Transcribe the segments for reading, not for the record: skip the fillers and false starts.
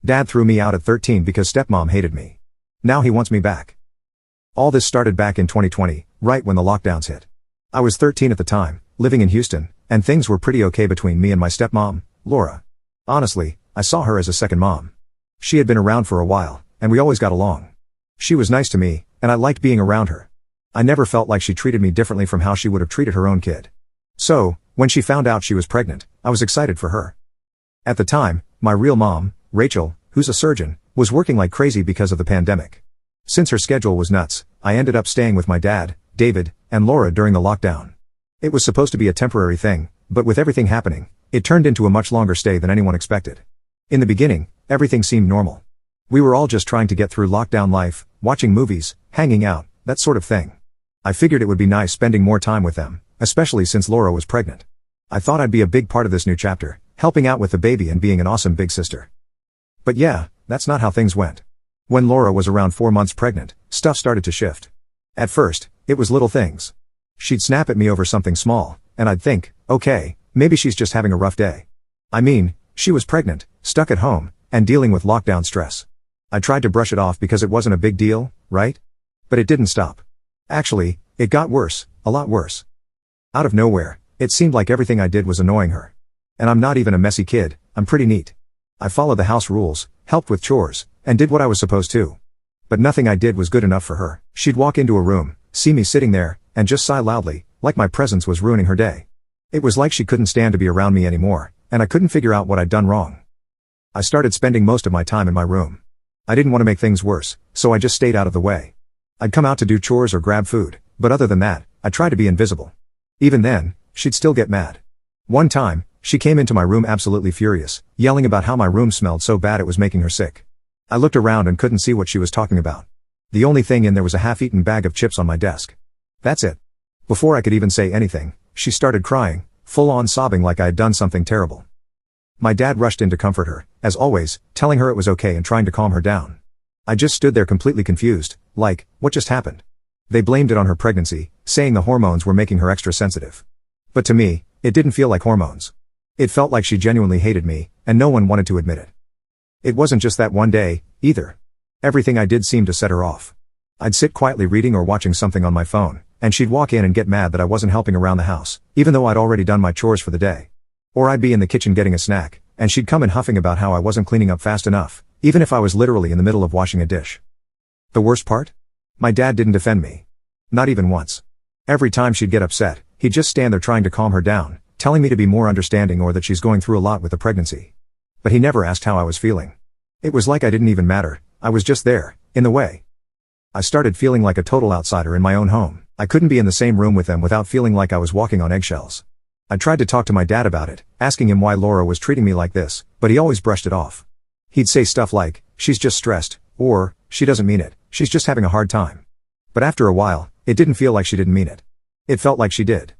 Dad threw me out at 13 because stepmom hated me. Now he wants me back. All this started back in 2020, right when the lockdowns hit. I was 13 at the time, living in Houston, and things were pretty okay between me and my stepmom, Laura. Honestly, I saw her as a second mom. She had been around for a while, and we always got along. She was nice to me, and I liked being around her. I never felt like she treated me differently from how she would have treated her own kid. So, when she found out she was pregnant, I was excited for her. At the time, my real mom, Rachel, who's a surgeon, was working like crazy because of the pandemic. Since her schedule was nuts, I ended up staying with my dad, David, and Laura during the lockdown. It was supposed to be a temporary thing, but with everything happening, it turned into a much longer stay than anyone expected. In the beginning, everything seemed normal. We were all just trying to get through lockdown life, watching movies, hanging out, that sort of thing. I figured it would be nice spending more time with them, especially since Laura was pregnant. I thought I'd be a big part of this new chapter, helping out with the baby and being an awesome big sister. But yeah, that's not how things went. When Laura was around 4 months pregnant, stuff started to shift. At first, it was little things. She'd snap at me over something small, and I'd think, okay, maybe she's just having a rough day. I mean, she was pregnant, stuck at home, and dealing with lockdown stress. I tried to brush it off because it wasn't a big deal, right? But it didn't stop. Actually, it got worse, a lot worse. Out of nowhere, it seemed like everything I did was annoying her. And I'm not even a messy kid, I'm pretty neat. I followed the house rules, helped with chores, and did what I was supposed to. But nothing I did was good enough for her. She'd walk into a room, see me sitting there, and just sigh loudly, like my presence was ruining her day. It was like she couldn't stand to be around me anymore, and I couldn't figure out what I'd done wrong. I started spending most of my time in my room. I didn't want to make things worse, so I just stayed out of the way. I'd come out to do chores or grab food, but other than that, I tried to be invisible. Even then, she'd still get mad. One time, she came into my room absolutely furious, yelling about how my room smelled so bad it was making her sick. I looked around and couldn't see what she was talking about. The only thing in there was a half-eaten bag of chips on my desk. That's it. Before I could even say anything, she started crying, full-on sobbing like I had done something terrible. My dad rushed in to comfort her, as always, telling her it was okay and trying to calm her down. I just stood there completely confused, like, what just happened? They blamed it on her pregnancy, saying the hormones were making her extra sensitive. But to me, it didn't feel like hormones. It felt like she genuinely hated me, and no one wanted to admit it. It wasn't just that one day, either. Everything I did seemed to set her off. I'd sit quietly reading or watching something on my phone, and she'd walk in and get mad that I wasn't helping around the house, even though I'd already done my chores for the day. Or I'd be in the kitchen getting a snack, and she'd come in huffing about how I wasn't cleaning up fast enough, even if I was literally in the middle of washing a dish. The worst part? My dad didn't defend me. Not even once. Every time she'd get upset, he'd just stand there trying to calm her down, telling me to be more understanding or that she's going through a lot with the pregnancy. But he never asked how I was feeling. It was like I didn't even matter, I was just there, in the way. I started feeling like a total outsider in my own home. I couldn't be in the same room with them without feeling like I was walking on eggshells. I tried to talk to my dad about it, asking him why Laura was treating me like this, but he always brushed it off. He'd say stuff like, she's just stressed, or, she doesn't mean it, she's just having a hard time. But after a while, it didn't feel like she didn't mean it. It felt like she did.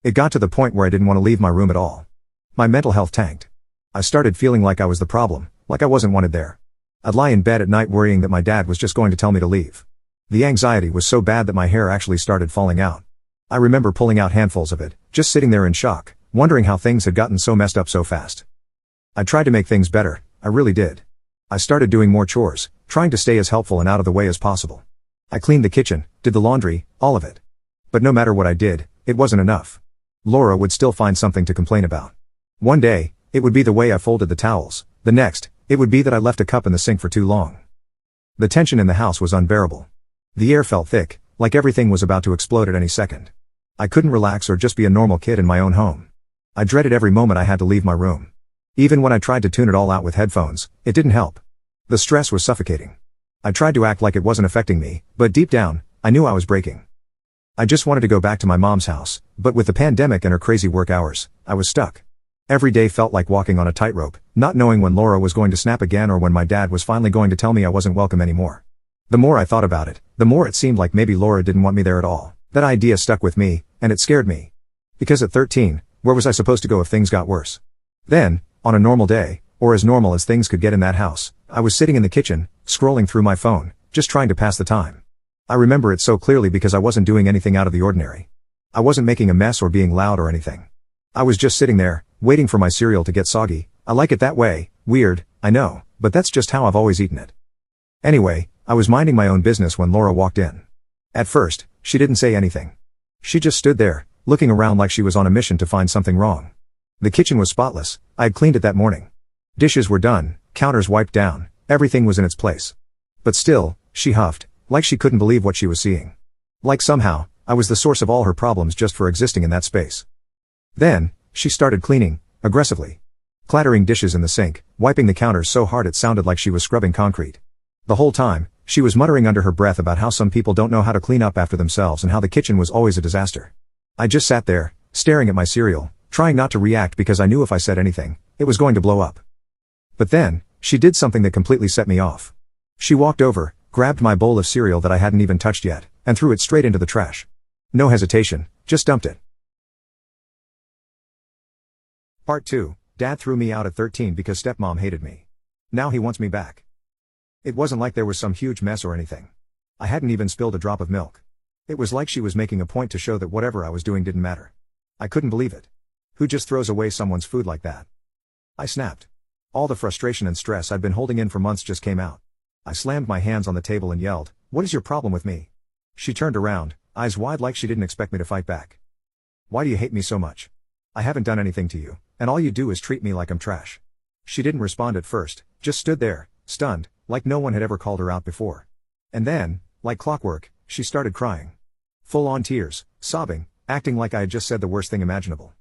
It got to the point where I didn't want to leave my room at all. My mental health tanked. I started feeling like I was the problem, like I wasn't wanted there. I'd lie in bed at night worrying that my dad was just going to tell me to leave. The anxiety was so bad that my hair actually started falling out. I remember pulling out handfuls of it, just sitting there in shock, wondering how things had gotten so messed up so fast. I tried to make things better, I really did. I started doing more chores, trying to stay as helpful and out of the way as possible. I cleaned the kitchen, did the laundry, all of it. But no matter what I did, it wasn't enough. Laura would still find something to complain about. One day, it would be the way I folded the towels, the next, it would be that I left a cup in the sink for too long. The tension in the house was unbearable. The air felt thick, like everything was about to explode at any second. I couldn't relax or just be a normal kid in my own home. I dreaded every moment I had to leave my room. Even when I tried to tune it all out with headphones, it didn't help. The stress was suffocating. I tried to act like it wasn't affecting me, but deep down, I knew I was breaking. I just wanted to go back to my mom's house, but with the pandemic and her crazy work hours, I was stuck. Every day felt like walking on a tightrope, not knowing when Laura was going to snap again or when my dad was finally going to tell me I wasn't welcome anymore. The more I thought about it, the more it seemed like maybe Laura didn't want me there at all. That idea stuck with me, and it scared me. Because at 13, where was I supposed to go if things got worse? Then, on a normal day, or as normal as things could get in that house, I was sitting in the kitchen, scrolling through my phone, just trying to pass the time. I remember it so clearly because I wasn't doing anything out of the ordinary. I wasn't making a mess or being loud or anything. I was just sitting there, waiting for my cereal to get soggy. I like it that way, Weird, I know, but that's just how I've always eaten it. Anyway, I was minding my own business when Laura walked in. At first, she didn't say anything. She just stood there, looking around like she was on a mission to find something wrong. The kitchen was spotless, I had cleaned it that morning. Dishes were done, counters wiped down, everything was in its place. But still, she huffed, like she couldn't believe what she was seeing. Like somehow, I was the source of all her problems just for existing in that space. Then, she started cleaning, aggressively. Clattering dishes in the sink, wiping the counters so hard it sounded like she was scrubbing concrete. The whole time, she was muttering under her breath about how some people don't know how to clean up after themselves and how the kitchen was always a disaster. I just sat there, staring at my cereal, trying not to react because I knew if I said anything, it was going to blow up. But then, she did something that completely set me off. She walked over, grabbed my bowl of cereal that I hadn't even touched yet, and threw it straight into the trash. No hesitation, just dumped it. Part 2. Dad threw me out at 13 because stepmom hated me. Now he wants me back. It wasn't like there was some huge mess or anything. I hadn't even spilled a drop of milk. It was like she was making a point to show that whatever I was doing didn't matter. I couldn't believe it. Who just throws away someone's food like that? I snapped. All the frustration and stress I'd been holding in for months just came out. I slammed my hands on the table and yelled, "What is your problem with me?" She turned around, eyes wide like she didn't expect me to fight back. "Why do you hate me so much? I haven't done anything to you, and all you do is treat me like I'm trash." She didn't respond at first, just stood there, stunned, like no one had ever called her out before. And then, like clockwork, she started crying. Full-on tears, sobbing, acting like I had just said the worst thing imaginable.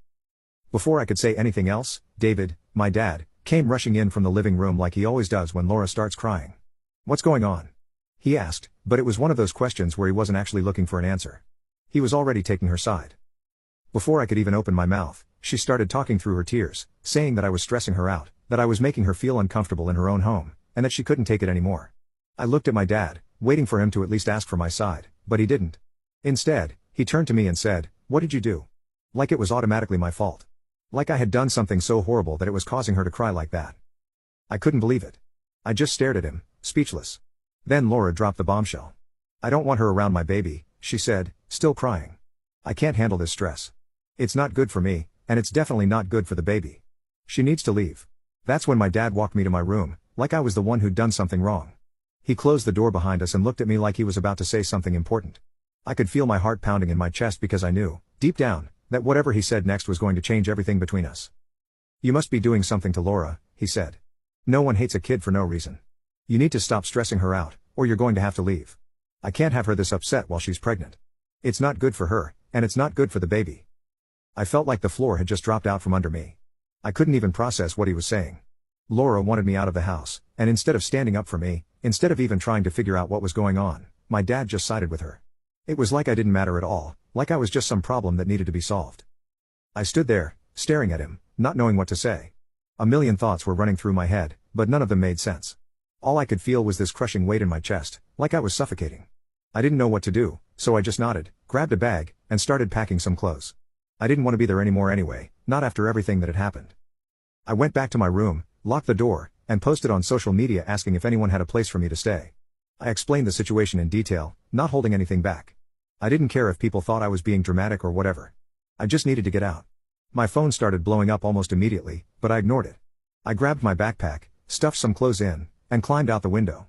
Before I could say anything else, David, my dad, came rushing in from the living room like he always does when Laura starts crying. "What's going on?" he asked, but it was one of those questions where he wasn't actually looking for an answer. He was already taking her side. Before I could even open my mouth, she started talking through her tears, saying that I was stressing her out, that I was making her feel uncomfortable in her own home, and that she couldn't take it anymore. I looked at my dad, waiting for him to at least ask for my side, but he didn't. Instead, he turned to me and said, "What did you do?" Like it was automatically my fault. Like I had done something so horrible that it was causing her to cry like that. I couldn't believe it. I just stared at him, speechless. Then Laura dropped the bombshell. "I don't want her around my baby," she said, still crying. "I can't handle this stress. It's not good for me, and it's definitely not good for the baby. She needs to leave." That's when my dad walked me to my room, like I was the one who'd done something wrong. He closed the door behind us and looked at me like he was about to say something important. I could feel my heart pounding in my chest because I knew, deep down, that whatever he said next was going to change everything between us. "You must be doing something to Laura," he said. "No one hates a kid for no reason. You need to stop stressing her out, or you're going to have to leave. I can't have her this upset while she's pregnant. It's not good for her, and it's not good for the baby." I felt like the floor had just dropped out from under me. I couldn't even process what he was saying. Laura wanted me out of the house, and instead of standing up for me, instead of even trying to figure out what was going on, my dad just sided with her. It was like I didn't matter at all, like I was just some problem that needed to be solved. I stood there, staring at him, not knowing what to say. A million thoughts were running through my head, but none of them made sense. All I could feel was this crushing weight in my chest, like I was suffocating. I didn't know what to do, so I just nodded, grabbed a bag, and started packing some clothes. I didn't want to be there anymore anyway, not after everything that had happened. I went back to my room, locked the door, and posted on social media asking if anyone had a place for me to stay. I explained the situation in detail, not holding anything back. I didn't care if people thought I was being dramatic or whatever. I just needed to get out. My phone started blowing up almost immediately, but I ignored it. I grabbed my backpack, stuffed some clothes in, and climbed out the window.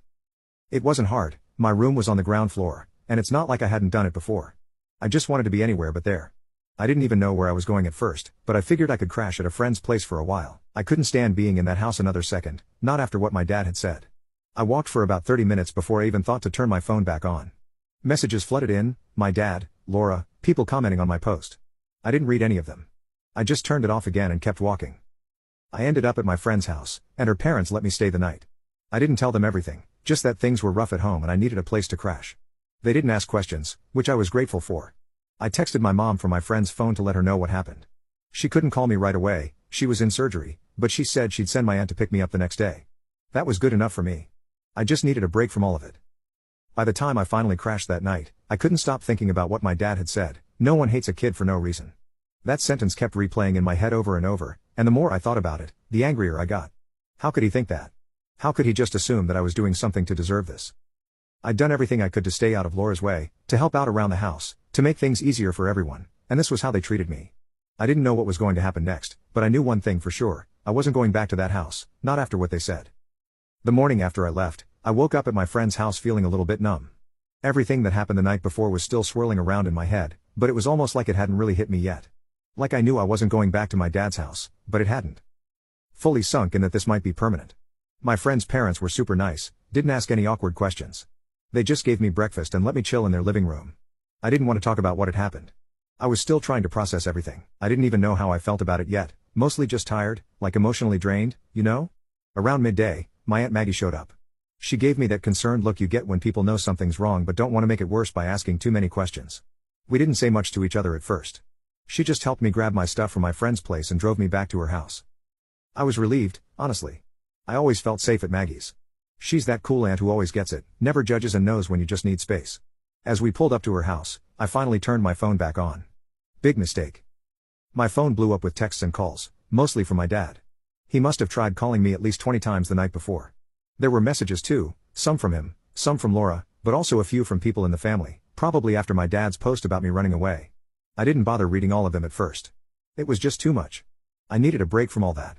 It wasn't hard, my room was on the ground floor, and it's not like I hadn't done it before. I just wanted to be anywhere but there. I didn't even know where I was going at first, but I figured I could crash at a friend's place for a while. I couldn't stand being in that house another second, not after what my dad had said. I walked for about 30 minutes before I even thought to turn my phone back on. Messages flooded in, my dad, Laura, people commenting on my post. I didn't read any of them. I just turned it off again and kept walking. I ended up at my friend's house, and her parents let me stay the night. I didn't tell them everything, just that things were rough at home and I needed a place to crash. They didn't ask questions, which I was grateful for. I texted my mom from my friend's phone to let her know what happened. She couldn't call me right away, she was in surgery, but she said she'd send my aunt to pick me up the next day. That was good enough for me. I just needed a break from all of it. By the time I finally crashed that night, I couldn't stop thinking about what my dad had said, "No one hates a kid for no reason." That sentence kept replaying in my head over and over, and the more I thought about it, the angrier I got. How could he think that? How could he just assume that I was doing something to deserve this? I'd done everything I could to stay out of Laura's way, to help out around the house, to make things easier for everyone, and this was how they treated me. I didn't know what was going to happen next, but I knew one thing for sure, I wasn't going back to that house, not after what they said. The morning after I left, I woke up at my friend's house feeling a little bit numb. Everything that happened the night before was still swirling around in my head, but it was almost like it hadn't really hit me yet. Like I knew I wasn't going back to my dad's house, but it hadn't fully sunk in that this might be permanent. My friend's parents were super nice, didn't ask any awkward questions. They just gave me breakfast and let me chill in their living room. I didn't want to talk about what had happened. I was still trying to process everything. I didn't even know how I felt about it yet, mostly just tired, like emotionally drained, you know? Around midday, my Aunt Maggie showed up. She gave me that concerned look you get when people know something's wrong but don't want to make it worse by asking too many questions. We didn't say much to each other at first. She just helped me grab my stuff from my friend's place and drove me back to her house. I was relieved, honestly. I always felt safe at Maggie's. She's that cool aunt who always gets it, never judges and knows when you just need space. As we pulled up to her house, I finally turned my phone back on. Big mistake. My phone blew up with texts and calls, mostly from my dad. He must have tried calling me at least 20 times the night before. There were messages too, some from him, some from Laura, but also a few from people in the family, probably after my dad's post about me running away. I didn't bother reading all of them at first. It was just too much. I needed a break from all that.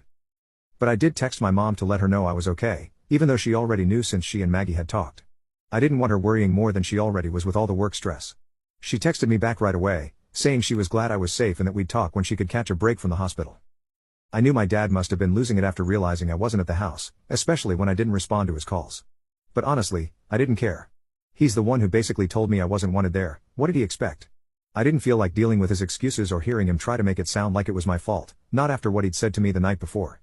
But I did text my mom to let her know I was okay, even though she already knew since she and Maggie had talked. I didn't want her worrying more than she already was with all the work stress. She texted me back right away, saying she was glad I was safe and that we'd talk when she could catch a break from the hospital. I knew my dad must have been losing it after realizing I wasn't at the house, especially when I didn't respond to his calls. But honestly, I didn't care. He's the one who basically told me I wasn't wanted there. What did he expect? I didn't feel like dealing with his excuses or hearing him try to make it sound like it was my fault, not after what he'd said to me the night before.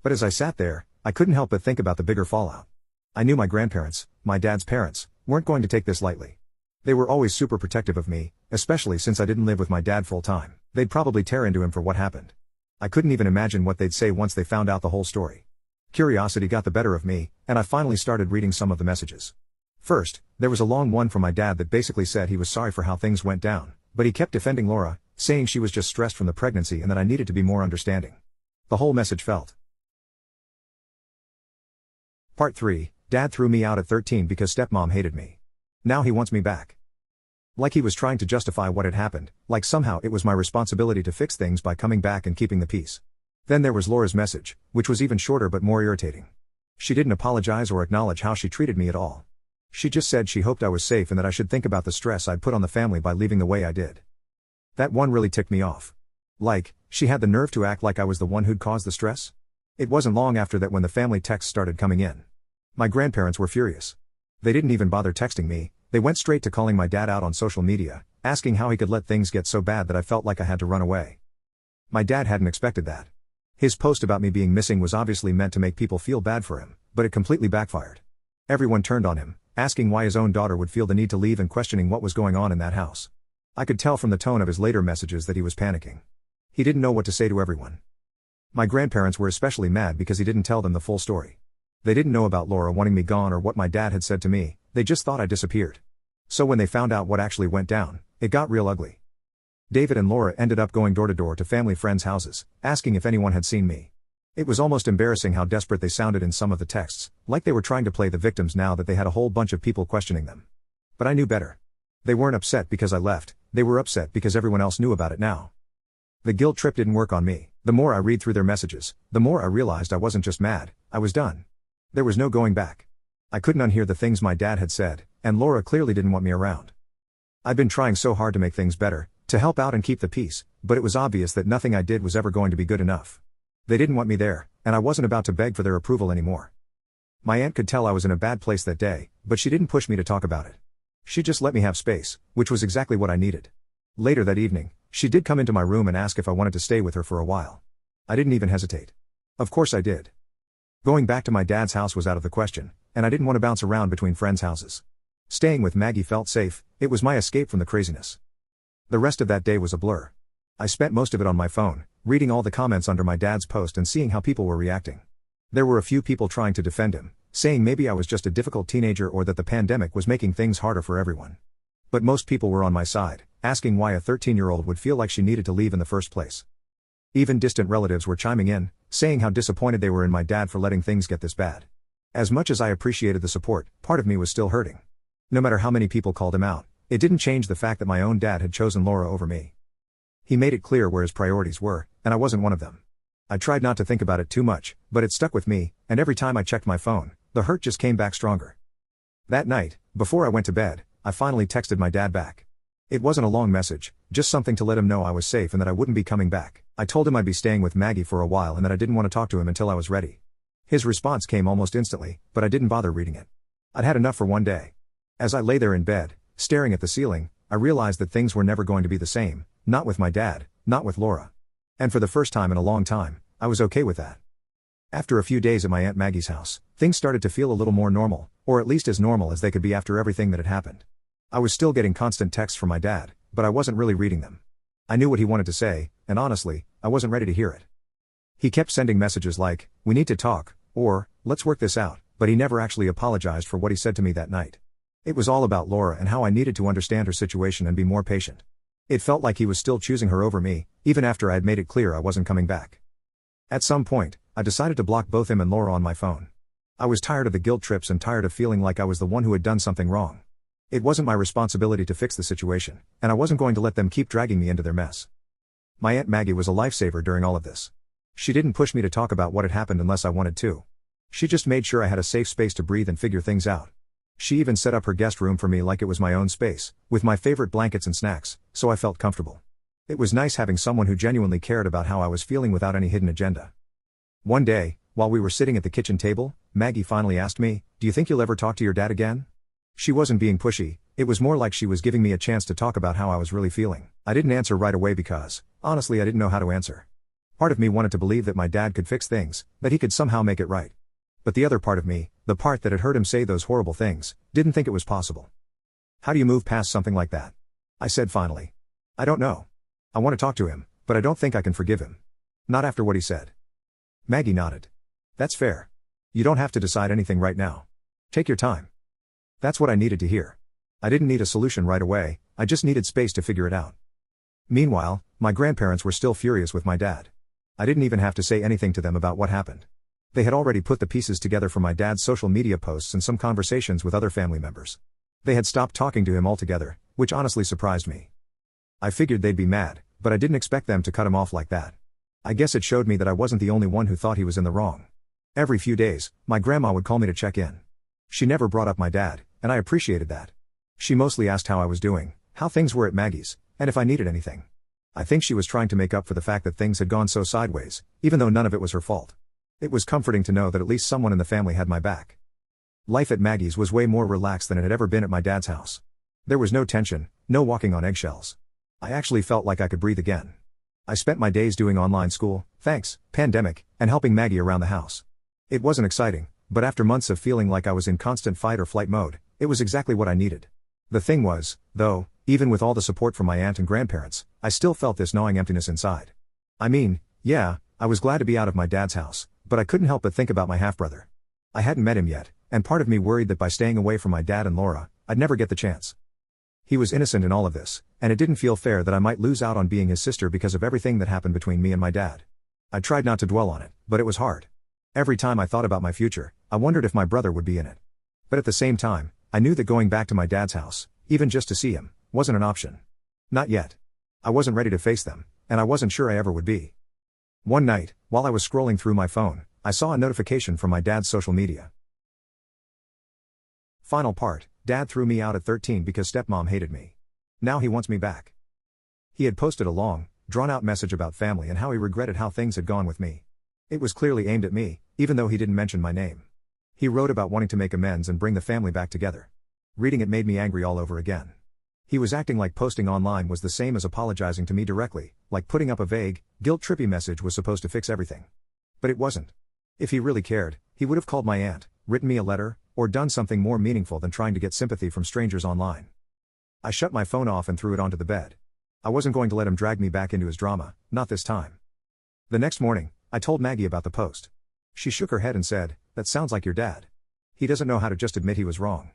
But as I sat there, I couldn't help but think about the bigger fallout. I knew my grandparents, my dad's parents, weren't going to take this lightly. They were always super protective of me, especially since I didn't live with my dad full time. They'd probably tear into him for what happened. I couldn't even imagine what they'd say once they found out the whole story. Curiosity got the better of me, and I finally started reading some of the messages. First, there was a long one from my dad that basically said he was sorry for how things went down, but he kept defending Laura, saying she was just stressed from the pregnancy and that I needed to be more understanding. The whole message felt. Part 3, Dad threw me out at 13 because stepmom hated me. Now he wants me back. Like he was trying to justify what had happened, like somehow it was my responsibility to fix things by coming back and keeping the peace. Then there was Laura's message, which was even shorter but more irritating. She didn't apologize or acknowledge how she treated me at all. She just said she hoped I was safe and that I should think about the stress I'd put on the family by leaving the way I did. That one really ticked me off. Like, she had the nerve to act like I was the one who'd caused the stress? It wasn't long after that when the family texts started coming in. My grandparents were furious. They didn't even bother texting me, they went straight to calling my dad out on social media, asking how he could let things get so bad that I felt like I had to run away. My dad hadn't expected that. His post about me being missing was obviously meant to make people feel bad for him, but it completely backfired. Everyone turned on him, asking why his own daughter would feel the need to leave and questioning what was going on in that house. I could tell from the tone of his later messages that he was panicking. He didn't know what to say to everyone. My grandparents were especially mad because he didn't tell them the full story. They didn't know about Laura wanting me gone or what my dad had said to me, they just thought I disappeared. So when they found out what actually went down, it got real ugly. David and Laura ended up going door to door to family friends' houses, asking if anyone had seen me. It was almost embarrassing how desperate they sounded in some of the texts, like they were trying to play the victims now that they had a whole bunch of people questioning them. But I knew better. They weren't upset because I left, they were upset because everyone else knew about it now. The guilt trip didn't work on me. The more I read through their messages, the more I realized I wasn't just mad, I was done. There was no going back. I couldn't unhear the things my dad had said, and Laura clearly didn't want me around. I'd been trying so hard to make things better, to help out and keep the peace, but it was obvious that nothing I did was ever going to be good enough. They didn't want me there, and I wasn't about to beg for their approval anymore. My aunt could tell I was in a bad place that day, but she didn't push me to talk about it. She just let me have space, which was exactly what I needed. Later that evening, she did come into my room and ask if I wanted to stay with her for a while. I didn't even hesitate. Of course I did. Going back to my dad's house was out of the question, and I didn't want to bounce around between friends' houses. Staying with Maggie felt safe, it was my escape from the craziness. The rest of that day was a blur. I spent most of it on my phone, reading all the comments under my dad's post and seeing how people were reacting. There were a few people trying to defend him, saying maybe I was just a difficult teenager or that the pandemic was making things harder for everyone. But most people were on my side, asking why a 13-year-old would feel like she needed to leave in the first place. Even distant relatives were chiming in, saying how disappointed they were in my dad for letting things get this bad. As much as I appreciated the support, part of me was still hurting. No matter how many people called him out, it didn't change the fact that my own dad had chosen Laura over me. He made it clear where his priorities were, and I wasn't one of them. I tried not to think about it too much, but it stuck with me, and every time I checked my phone, the hurt just came back stronger. That night, before I went to bed, I finally texted my dad back. It wasn't a long message, just something to let him know I was safe and that I wouldn't be coming back. I told him I'd be staying with Maggie for a while and that I didn't want to talk to him until I was ready. His response came almost instantly, but I didn't bother reading it. I'd had enough for one day. As I lay there in bed, staring at the ceiling, I realized that things were never going to be the same, not with my dad, not with Laura. And for the first time in a long time, I was okay with that. After a few days at my Aunt Maggie's house, things started to feel a little more normal, or at least as normal as they could be after everything that had happened. I was still getting constant texts from my dad, but I wasn't really reading them. I knew what he wanted to say, and honestly, I wasn't ready to hear it. He kept sending messages like, "We need to talk," or, "Let's work this out," but he never actually apologized for what he said to me that night. It was all about Laura and how I needed to understand her situation and be more patient. It felt like he was still choosing her over me, even after I had made it clear I wasn't coming back. At some point, I decided to block both him and Laura on my phone. I was tired of the guilt trips and tired of feeling like I was the one who had done something wrong. It wasn't my responsibility to fix the situation, and I wasn't going to let them keep dragging me into their mess. My Aunt Maggie was a lifesaver during all of this. She didn't push me to talk about what had happened unless I wanted to. She just made sure I had a safe space to breathe and figure things out. She even set up her guest room for me like it was my own space, with my favorite blankets and snacks, so I felt comfortable. It was nice having someone who genuinely cared about how I was feeling without any hidden agenda. One day, while we were sitting at the kitchen table, Maggie finally asked me, "Do you think you'll ever talk to your dad again?" She wasn't being pushy, it was more like she was giving me a chance to talk about how I was really feeling. I didn't answer right away because, honestly, I didn't know how to answer. Part of me wanted to believe that my dad could fix things, that he could somehow make it right. But the other part of me, the part that had heard him say those horrible things, didn't think it was possible. "How do you move past something like that?" I said finally. "I don't know. I want to talk to him, but I don't think I can forgive him. Not after what he said." Maggie nodded. "That's fair. You don't have to decide anything right now. Take your time." That's what I needed to hear. I didn't need a solution right away, I just needed space to figure it out. Meanwhile, my grandparents were still furious with my dad. I didn't even have to say anything to them about what happened. They had already put the pieces together from my dad's social media posts and some conversations with other family members. They had stopped talking to him altogether, which honestly surprised me. I figured they'd be mad, but I didn't expect them to cut him off like that. I guess it showed me that I wasn't the only one who thought he was in the wrong. Every few days, my grandma would call me to check in. She never brought up my dad, and I appreciated that. She mostly asked how I was doing, how things were at Maggie's, and if I needed anything. I think she was trying to make up for the fact that things had gone so sideways, even though none of it was her fault. It was comforting to know that at least someone in the family had my back. Life at Maggie's was way more relaxed than it had ever been at my dad's house. There was no tension, no walking on eggshells. I actually felt like I could breathe again. I spent my days doing online school, thanks, pandemic, and helping Maggie around the house. It wasn't exciting, but after months of feeling like I was in constant fight or flight mode, it was exactly what I needed. The thing was, though, even with all the support from my aunt and grandparents, I still felt this gnawing emptiness inside. I mean, yeah, I was glad to be out of my dad's house, but I couldn't help but think about my half-brother. I hadn't met him yet, and part of me worried that by staying away from my dad and Laura, I'd never get the chance. He was innocent in all of this, and it didn't feel fair that I might lose out on being his sister because of everything that happened between me and my dad. I tried not to dwell on it, but it was hard. Every time I thought about my future, I wondered if my brother would be in it. But at the same time, I knew that going back to my dad's house, even just to see him, wasn't an option. Not yet. I wasn't ready to face them, and I wasn't sure I ever would be. One night, while I was scrolling through my phone, I saw a notification from my dad's social media. Final part, Dad threw me out at 13 because stepmom hated me. Now he wants me back. He had posted a long, drawn-out message about family and how he regretted how things had gone with me. It was clearly aimed at me, even though he didn't mention my name. He wrote about wanting to make amends and bring the family back together. Reading it made me angry all over again. He was acting like posting online was the same as apologizing to me directly, like putting up a vague, guilt-trippy message was supposed to fix everything. But it wasn't. If he really cared, he would have called my aunt, written me a letter, or done something more meaningful than trying to get sympathy from strangers online. I shut my phone off and threw it onto the bed. I wasn't going to let him drag me back into his drama, not this time. The next morning, I told Maggie about the post. She shook her head and said, "That sounds like your dad. He doesn't know how to just admit he was wrong."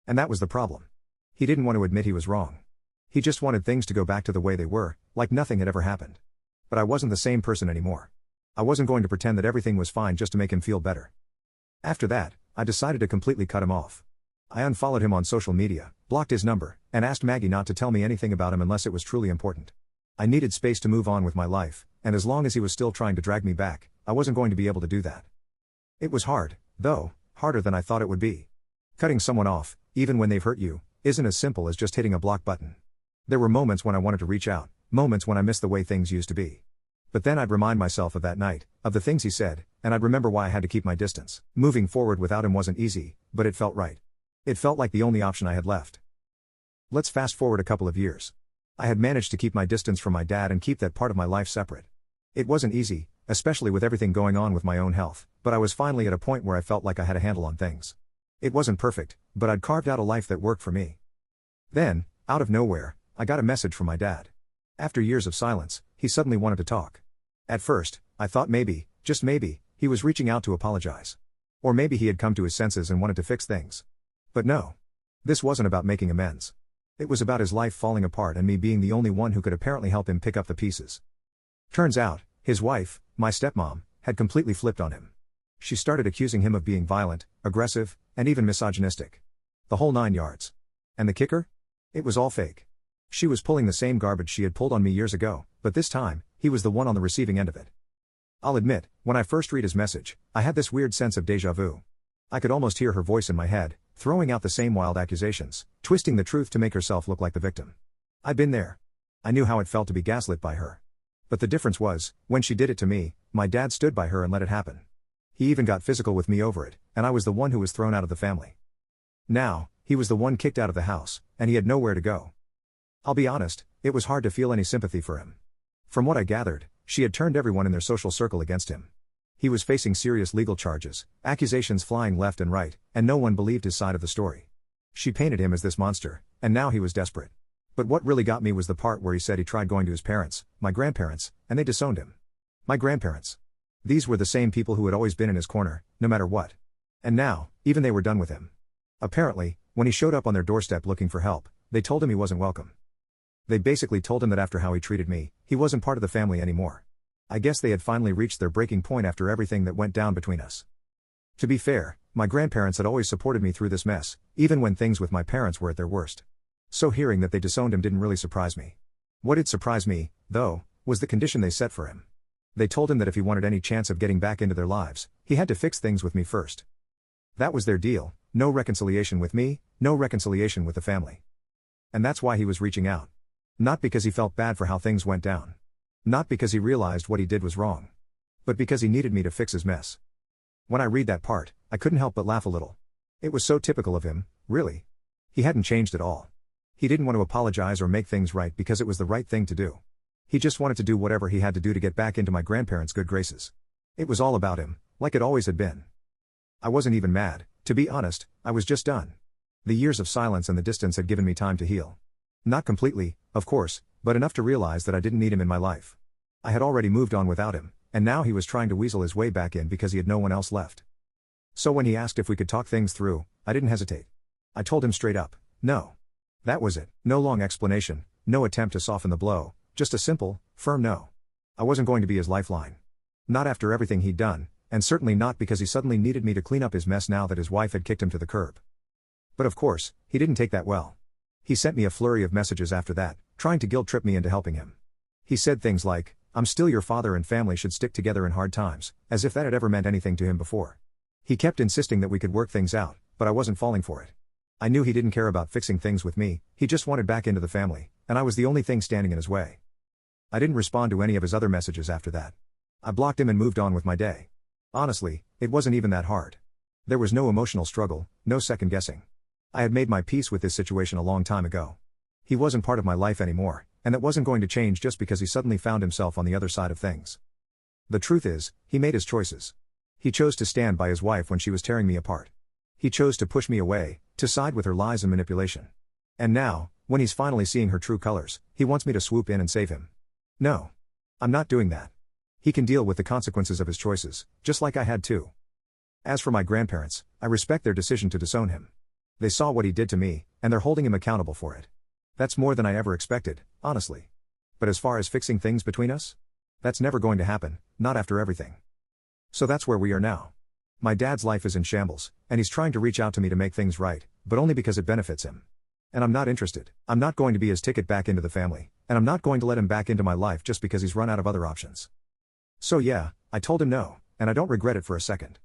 And that was the problem. He didn't want to admit he was wrong. He just wanted things to go back to the way they were, like nothing had ever happened. But I wasn't the same person anymore. I wasn't going to pretend that everything was fine just to make him feel better. After that, I decided to completely cut him off. I unfollowed him on social media, blocked his number, and asked Maggie not to tell me anything about him unless it was truly important. I needed space to move on with my life, and as long as he was still trying to drag me back, I wasn't going to be able to do that. It was hard, though, harder than I thought it would be. Cutting someone off, even when they've hurt you, isn't as simple as just hitting a block button. There were moments when I wanted to reach out, moments when I missed the way things used to be. But then I'd remind myself of that night, of the things he said, and I'd remember why I had to keep my distance. Moving forward without him wasn't easy, but it felt right. It felt like the only option I had left. Let's fast forward a couple of years. I had managed to keep my distance from my dad and keep that part of my life separate. It wasn't easy, especially with everything going on with my own health, but I was finally at a point where I felt like I had a handle on things. It wasn't perfect, but I'd carved out a life that worked for me. Then, out of nowhere, I got a message from my dad. After years of silence, he suddenly wanted to talk. At first, I thought maybe, just maybe, he was reaching out to apologize. Or maybe he had come to his senses and wanted to fix things. But no. This wasn't about making amends. It was about his life falling apart and me being the only one who could apparently help him pick up the pieces. Turns out, his wife, my stepmom, had completely flipped on him. She started accusing him of being violent, aggressive, and even misogynistic. The whole 9 yards. And the kicker? It was all fake. She was pulling the same garbage she had pulled on me years ago, but this time, he was the one on the receiving end of it. I'll admit, when I first read his message, I had this weird sense of déjà vu. I could almost hear her voice in my head, throwing out the same wild accusations, twisting the truth to make herself look like the victim. I'd been there. I knew how it felt to be gaslit by her. But the difference was, when she did it to me, my dad stood by her and let it happen. He even got physical with me over it, and I was the one who was thrown out of the family. Now, he was the one kicked out of the house, and he had nowhere to go. I'll be honest, it was hard to feel any sympathy for him. From what I gathered, she had turned everyone in their social circle against him. He was facing serious legal charges, accusations flying left and right, and no one believed his side of the story. She painted him as this monster, and now he was desperate. But what really got me was the part where he said he tried going to his parents, my grandparents, and they disowned him. My grandparents. These were the same people who had always been in his corner, no matter what. And now, even they were done with him. Apparently, when he showed up on their doorstep looking for help, they told him he wasn't welcome. They basically told him that after how he treated me, he wasn't part of the family anymore. I guess they had finally reached their breaking point after everything that went down between us. To be fair, my grandparents had always supported me through this mess, even when things with my parents were at their worst. So hearing that they disowned him didn't really surprise me. What did surprise me, though, was the condition they set for him. They told him that if he wanted any chance of getting back into their lives, he had to fix things with me first. That was their deal, no reconciliation with me, no reconciliation with the family. And that's why he was reaching out. Not because he felt bad for how things went down. Not because he realized what he did was wrong. But because he needed me to fix his mess. When I read that part, I couldn't help but laugh a little. It was so typical of him, really. He hadn't changed at all. He didn't want to apologize or make things right because it was the right thing to do. He just wanted to do whatever he had to do to get back into my grandparents' good graces. It was all about him, like it always had been. I wasn't even mad, to be honest, I was just done. The years of silence and the distance had given me time to heal. Not completely, of course, but enough to realize that I didn't need him in my life. I had already moved on without him, and now he was trying to weasel his way back in because he had no one else left. So when he asked if we could talk things through, I didn't hesitate. I told him straight up, no. That was it, no long explanation, no attempt to soften the blow, just a simple, firm no. I wasn't going to be his lifeline. Not after everything he'd done, and certainly not because he suddenly needed me to clean up his mess now that his wife had kicked him to the curb. But of course, he didn't take that well. He sent me a flurry of messages after that, trying to guilt-trip me into helping him. He said things like, "I'm still your father and family should stick together in hard times," as if that had ever meant anything to him before. He kept insisting that we could work things out, but I wasn't falling for it. I knew he didn't care about fixing things with me, he just wanted back into the family, and I was the only thing standing in his way. I didn't respond to any of his other messages after that. I blocked him and moved on with my day. Honestly, it wasn't even that hard. There was no emotional struggle, no second guessing. I had made my peace with this situation a long time ago. He wasn't part of my life anymore, and that wasn't going to change just because he suddenly found himself on the other side of things. The truth is, he made his choices. He chose to stand by his wife when she was tearing me apart. He chose to push me away, to side with her lies and manipulation. And now, when he's finally seeing her true colors, he wants me to swoop in and save him. No. I'm not doing that. He can deal with the consequences of his choices, just like I had too. As for my grandparents, I respect their decision to disown him. They saw what he did to me, and they're holding him accountable for it. That's more than I ever expected, honestly. But as far as fixing things between us? That's never going to happen, not after everything. So that's where we are now. My dad's life is in shambles, and he's trying to reach out to me to make things right, but only because it benefits him. And I'm not interested. I'm not going to be his ticket back into the family, and I'm not going to let him back into my life just because he's run out of other options. So yeah, I told him no, and I don't regret it for a second.